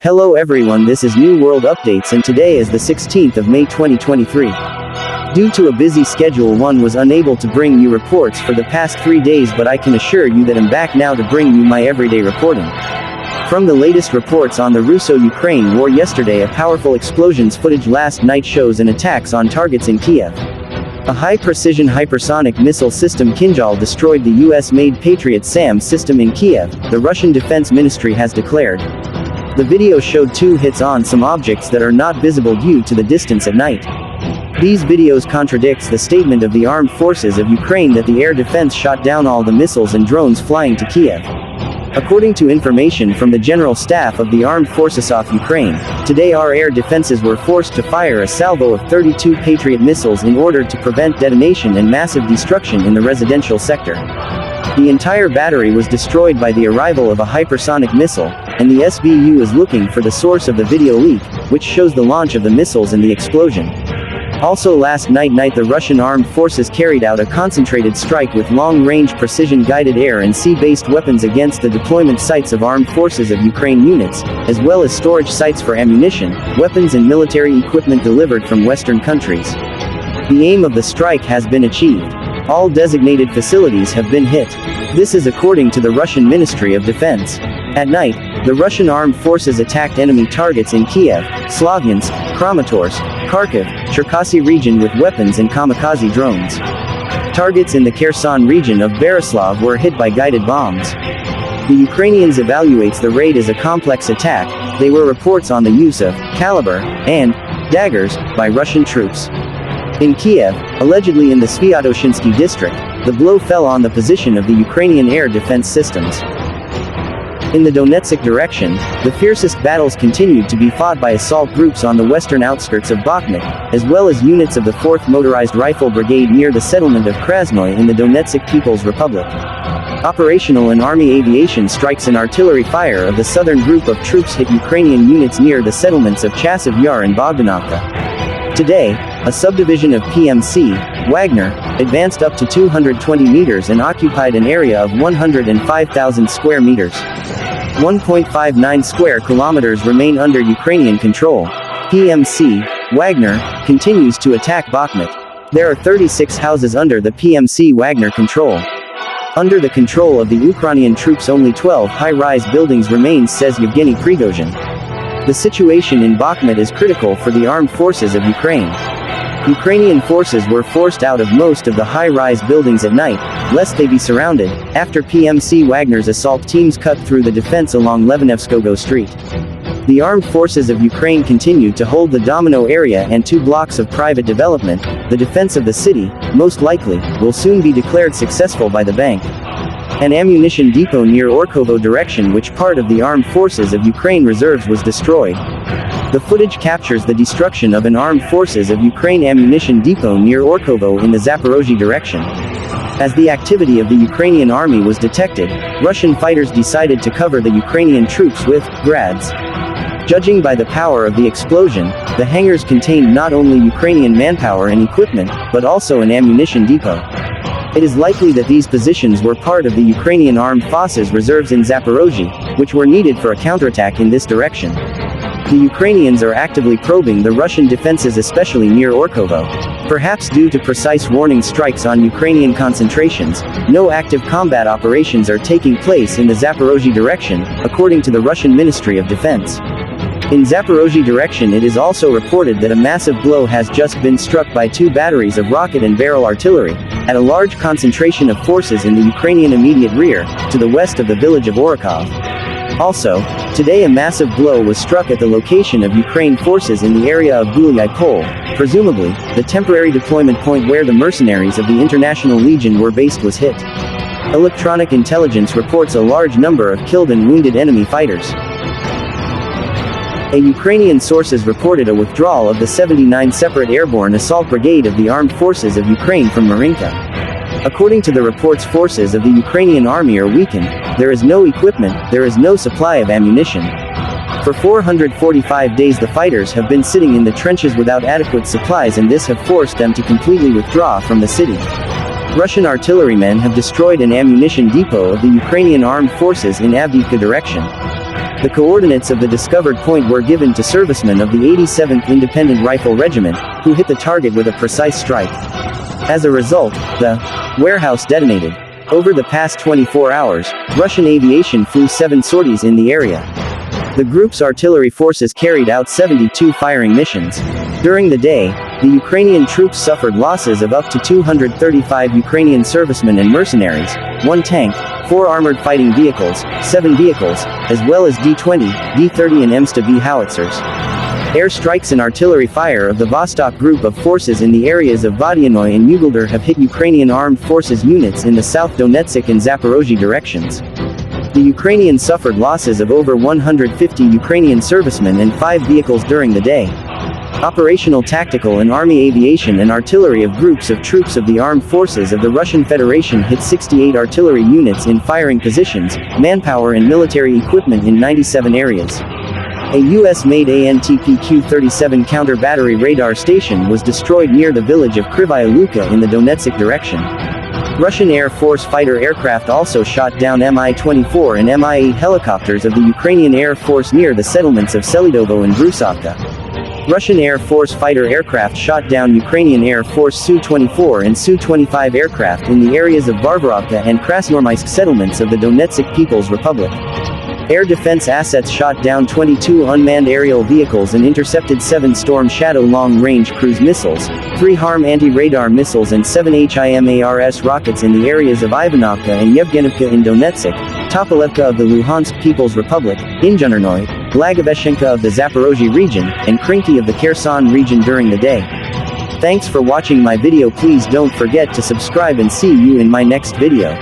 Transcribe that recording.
Hello everyone, this is New World Updates and today is the 16th of May 2023. Due to a busy schedule, one was unable to bring you reports for the past 3 days, but I can assure you that I'm back now to bring you my everyday reporting. From the latest reports on the Russo-Ukraine war yesterday, a powerful explosions footage last night shows an attacks on targets in Kiev. A high-precision hypersonic missile system Kinjal destroyed the US-made Patriot SAM system in Kiev, the Russian Defense Ministry has declared. The video showed 2 hits on some objects that are not visible due to the distance at night. These videos contradicts the statement of the armed forces of Ukraine that the air defense shot down all the missiles and drones flying to Kiev. According to information from the General Staff of the Armed Forces of Ukraine, today our air defenses were forced to fire a salvo of 32 Patriot missiles in order to prevent detonation and massive destruction in the residential sector. The entire battery was destroyed by the arrival of a hypersonic missile, and the SBU is looking for the source of the video leak, which shows the launch of the missiles and the explosion. Also last night the Russian armed forces carried out a concentrated strike with long-range precision-guided air and sea-based weapons against the deployment sites of armed forces of Ukraine units, as well as storage sites for ammunition, weapons and military equipment delivered from Western countries. The aim of the strike has been achieved. All designated facilities have been hit. This is according to the Russian Ministry of Defense. At night, the Russian armed forces attacked enemy targets in Kiev, Slavyansk, Kramatorsk, Kharkiv, Cherkasy region with weapons and kamikaze drones. Targets in the Kherson region of Berislav were hit by guided bombs. The Ukrainians evaluates the raid as a complex attack. There were reports on the use of caliber and daggers by Russian troops. In Kiev, allegedly in the Sviatoshinsky district, the blow fell on the position of the Ukrainian air defense systems. In the Donetsk direction, the fiercest battles continued to be fought by assault groups on the western outskirts of Bakhmut, as well as units of the 4th Motorized Rifle Brigade near the settlement of Krasnoye in the Donetsk People's Republic. Operational and army aviation strikes and artillery fire of the southern group of troops hit Ukrainian units near the settlements of Chasiv Yar and Bogdanovka. Today, a subdivision of PMC, Wagner, advanced up to 220 meters and occupied an area of 105,000 square meters. 1.59 square kilometers remain under Ukrainian control. PMC, Wagner, continues to attack Bakhmut. There are 36 houses under the PMC Wagner control. Under the control of the Ukrainian troops only 12 high-rise buildings remain, says Yevgeny Prigozhin. The situation in Bakhmut is critical for the armed forces of Ukraine. Ukrainian forces were forced out of most of the high-rise buildings at night, lest they be surrounded, after PMC Wagner's assault teams cut through the defense along Levanevskogo Street. The armed forces of Ukraine continue to hold the Domino area and 2 blocks of private development. The defense of the city, most likely, will soon be declared successful by the bank. An ammunition depot near Orkovo direction, which part of the armed forces of Ukraine reserves, was destroyed. The footage captures the destruction of an armed forces of Ukraine ammunition depot near Orkovo in the Zaporozhye direction. As the activity of the Ukrainian army was detected, Russian fighters decided to cover the Ukrainian troops with grads. Judging by the power of the explosion, the hangars contained not only Ukrainian manpower and equipment, but also an ammunition depot. It is likely that these positions were part of the Ukrainian armed forces reserves in Zaporozhye, which were needed for a counterattack in this direction. The Ukrainians are actively probing the Russian defenses, especially near Orkovo. Perhaps due to precise warning strikes on Ukrainian concentrations, no active combat operations are taking place in the Zaporozhye direction, according to the Russian Ministry of Defense. In Zaporozhye direction, it is also reported that a massive blow has just been struck by 2 batteries of rocket and barrel artillery, at a large concentration of forces in the Ukrainian immediate rear, to the west of the village of Orikov. Also, today a massive blow was struck at the location of Ukraine forces in the area of Gulyai Pole, presumably, the temporary deployment point where the mercenaries of the International Legion were based was hit. Electronic intelligence reports a large number of killed and wounded enemy fighters. A Ukrainian sources reported a withdrawal of the 79 Separate Airborne Assault Brigade of the Armed Forces of Ukraine from Marinka. According to the reports, forces of the Ukrainian army are weakened, there is no equipment, there is no supply of ammunition. For 445 days the fighters have been sitting in the trenches without adequate supplies, and this have forced them to completely withdraw from the city. Russian artillerymen have destroyed an ammunition depot of the Ukrainian armed forces in Avdiivka direction. The coordinates of the discovered point were given to servicemen of the 87th Independent Rifle Regiment, who hit the target with a precise strike. As a result, the warehouse detonated. Over the past 24 hours, Russian aviation flew 7 sorties in the area. The group's artillery forces carried out 72 firing missions. During the day, the Ukrainian troops suffered losses of up to 235 Ukrainian servicemen and mercenaries, 1 tank, 4 armored fighting vehicles, 7 vehicles, as well as D-20, D-30 and M-STA-V howitzers. Air strikes and artillery fire of the Vostok group of forces in the areas of Vodyanoy and Ugoldar have hit Ukrainian armed forces units in the South Donetsk and Zaporozhye directions. The Ukrainians suffered losses of over 150 Ukrainian servicemen and 5 vehicles during the day. Operational tactical and army aviation and artillery of groups of troops of the armed forces of the Russian Federation hit 68 artillery units in firing positions, manpower and military equipment in 97 areas. A US-made ANTPQ-37 counter-battery radar station was destroyed near the village of Krivaya Luka in the Donetsk direction. Russian Air Force fighter aircraft also shot down Mi-24 and Mi-8 helicopters of the Ukrainian Air Force near the settlements of Selidovo and Brusovka. Russian Air Force fighter aircraft shot down Ukrainian Air Force Su-24 and Su-25 aircraft in the areas of Varvarovka and Krasnoarmysk settlements of the Donetsk People's Republic. Air defense assets shot down 22 unmanned aerial vehicles and intercepted 7 Storm Shadow long-range cruise missiles, 3 HARM anti-radar missiles and 7 HIMARS rockets in the areas of Ivanovka and Yevgenivka in Donetsk, Topolevka of the Luhansk People's Republic, Inzhunernoy, Blagoveshchenka of the Zaporozhye region, and Krinky of the Kherson region during the day. Thanks for watching my video. Please don't forget to subscribe and see you in my next video.